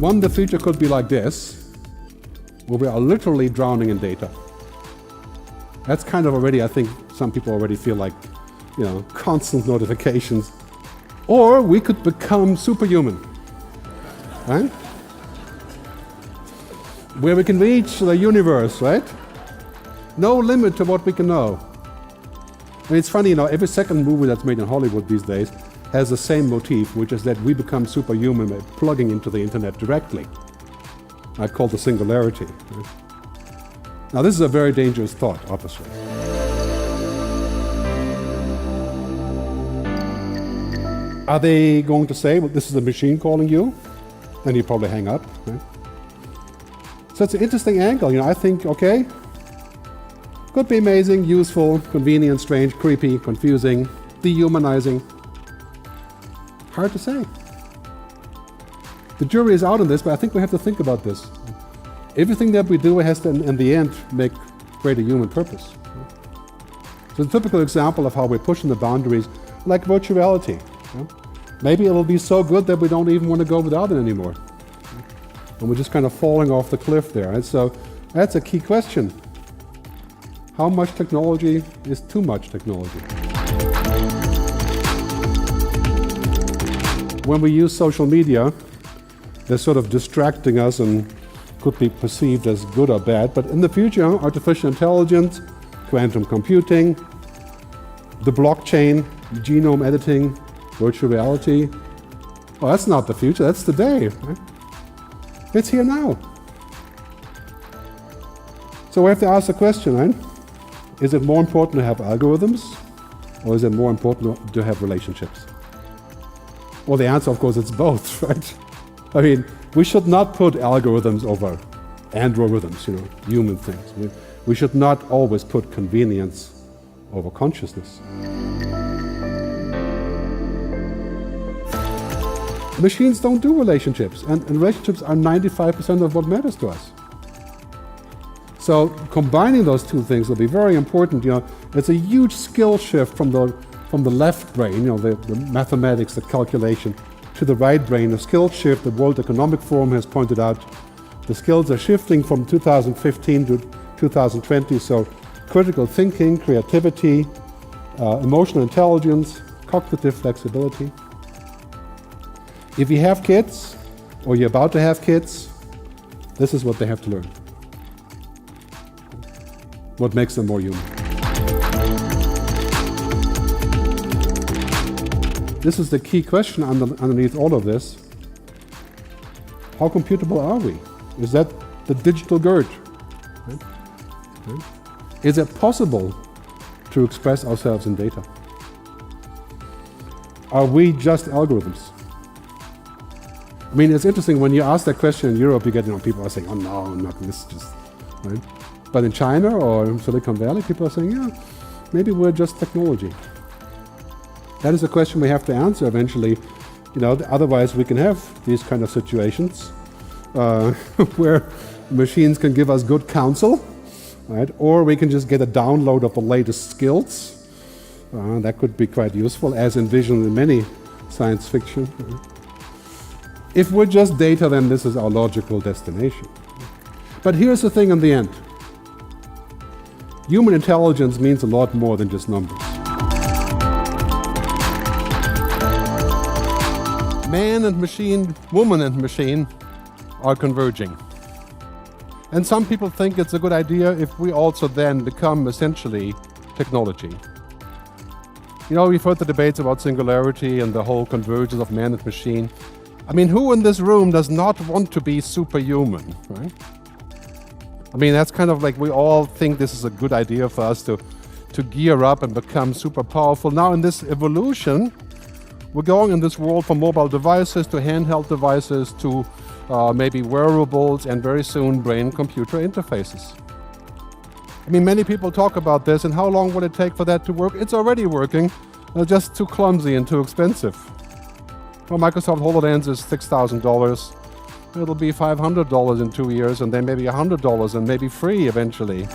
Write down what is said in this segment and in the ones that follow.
One, the future could be like this, where we are literally drowning in data. That's kind of already, I think some people already feel like, constant notifications. Or we could become superhuman, right? Where we can reach the universe, right? No limit to what we can know. It's funny, every second movie that's made in Hollywood these days has the same motif, which is that we become superhuman by plugging into the internet directly. I call the singularity. Right? Now this is a very dangerous thought, obviously. Are they going to say, well, this is a machine calling you? Then you probably hang up, right? So it's an interesting angle, I think, okay, could be amazing, useful, convenient, strange, creepy, confusing, dehumanizing. Hard to say. The jury is out on this, but I think we have to think about this. Everything that we do has to, in the end, make greater human purpose. So it's a typical example of how we're pushing the boundaries, like virtuality. Maybe it'll be so good that we don't even want to go without it anymore. And we're just kind of falling off the cliff there. And so that's a key question. How much technology is too much technology? When we use social media, they're sort of distracting us and could be perceived as good or bad. But in the future, artificial intelligence, quantum computing, the blockchain, genome editing, virtual reality, well, that's not the future, that's today. Right? It's here now. So we have to ask the question, right? Is it more important to have algorithms, or is it more important to have relationships? Well, the answer, of course, it's both, right? I mean, we should not put algorithms over androrhythms, human things. We should not always put convenience over consciousness. Machines don't do relationships, and relationships are 95% of what matters to us. So combining those two things will be very important. It's a huge skill shift from the left brain, the mathematics, the calculation, to the right brain, a skill shift. The World Economic Forum has pointed out the skills are shifting from 2015 to 2020. So critical thinking, creativity, emotional intelligence, cognitive flexibility. If you have kids, or you're about to have kids, this is what they have to learn. What makes them more human. This is the key question underneath all of this. How computable are we? Is that the digital Gerd? Right? Is it possible to express ourselves in data? Are we just algorithms? I mean, it's interesting when you ask that question in Europe, you get people are saying, "Oh no, not this, just," right? But in China or in Silicon Valley, people are saying, "Yeah, maybe we're just technology." That is a question we have to answer eventually. Otherwise we can have these kind of situations where machines can give us good counsel, right? Or we can just get a download of the latest skills. That could be quite useful, as envisioned in many science fiction. If we're just data, then this is our logical destination. But here's the thing in the end. Human intelligence means a lot more than just numbers. Man and machine, woman and machine are converging. And some people think it's a good idea if we also then become essentially technology. We've heard the debates about singularity and the whole convergence of man and machine. I mean, who in this room does not want to be superhuman, right? I mean, that's kind of like we all think this is a good idea for us to gear up and become super powerful. Now in this evolution, we're going in this world from mobile devices to handheld devices to maybe wearables and very soon brain-computer interfaces. I mean, many people talk about this and how long will it take for that to work? It's already working, just too clumsy and too expensive. Well, Microsoft HoloLens is $6,000. It'll be $500 in 2 years, and then maybe $100, and maybe free eventually.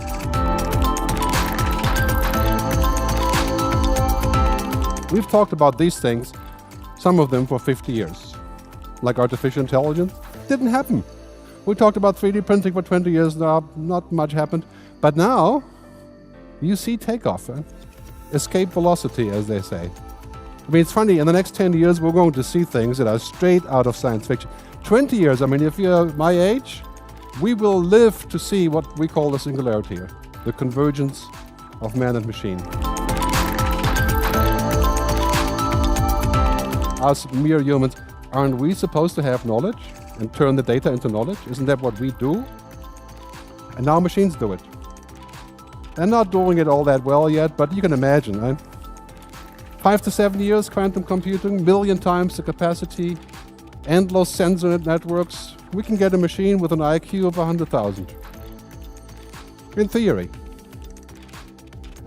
We've talked about these things, some of them for 50 years, like artificial intelligence. didn't happen. We talked about 3D printing for 20 years now, not much happened. But now, you see takeoff, escape velocity, as they say. I mean, it's funny, in the next 10 years, we're going to see things that are straight out of science fiction. 20 years, I mean, if you're my age, we will live to see what we call the singularity here, the convergence of man and machine. Us mere humans, aren't we supposed to have knowledge and turn the data into knowledge? Isn't that what we do? And now machines do it. They're not doing it all that well yet, but you can imagine, right? 5 to 7 years, quantum computing, million times the capacity, endless sensor networks. We can get a machine with an IQ of 100,000. In theory.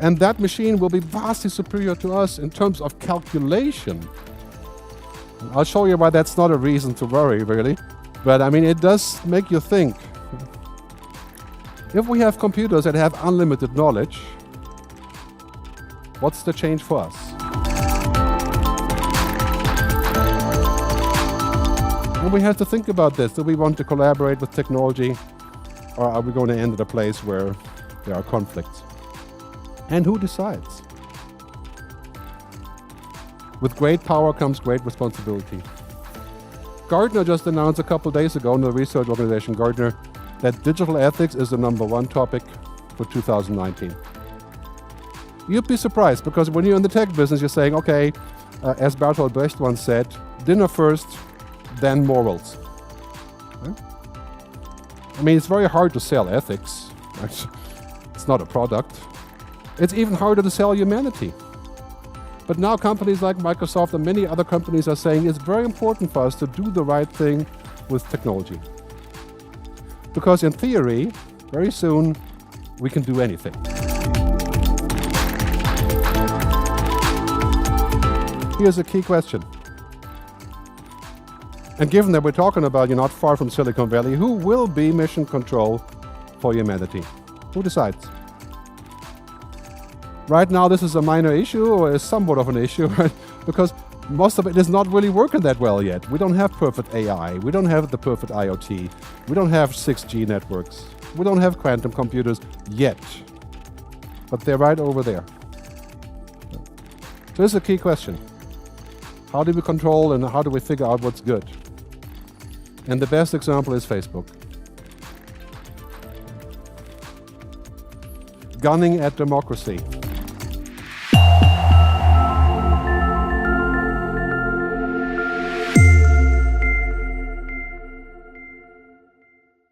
And that machine will be vastly superior to us in terms of calculation. I'll show you why that's not a reason to worry, really. But I mean, it does make you think. If we have computers that have unlimited knowledge, what's the change for us? And we have to think about this. Do we want to collaborate with technology, or are we going to end at a place where there are conflicts? And who decides? With great power comes great responsibility. Gartner just announced a couple days ago in the research organization Gartner that digital ethics is the #1 topic for 2019. You'd be surprised, because when you're in the tech business, you're saying, okay, as Bertolt Brecht once said, dinner first, then morals. Right? I mean, it's very hard to sell ethics. It's not a product. It's even harder to sell humanity. But now companies like Microsoft and many other companies are saying it's very important for us to do the right thing with technology. Because in theory, very soon, we can do anything. Here's a key question. And given that we're talking about you're not far from Silicon Valley, who will be mission control for humanity? Who decides? Right now, this is a minor issue, or is somewhat of an issue, right? Because most of it is not really working that well yet. We don't have perfect AI. We don't have the perfect IoT. We don't have 6G networks. We don't have quantum computers yet. But they're right over there. So this is a key question. How do we control and how do we figure out what's good? And the best example is Facebook. Gunning at democracy.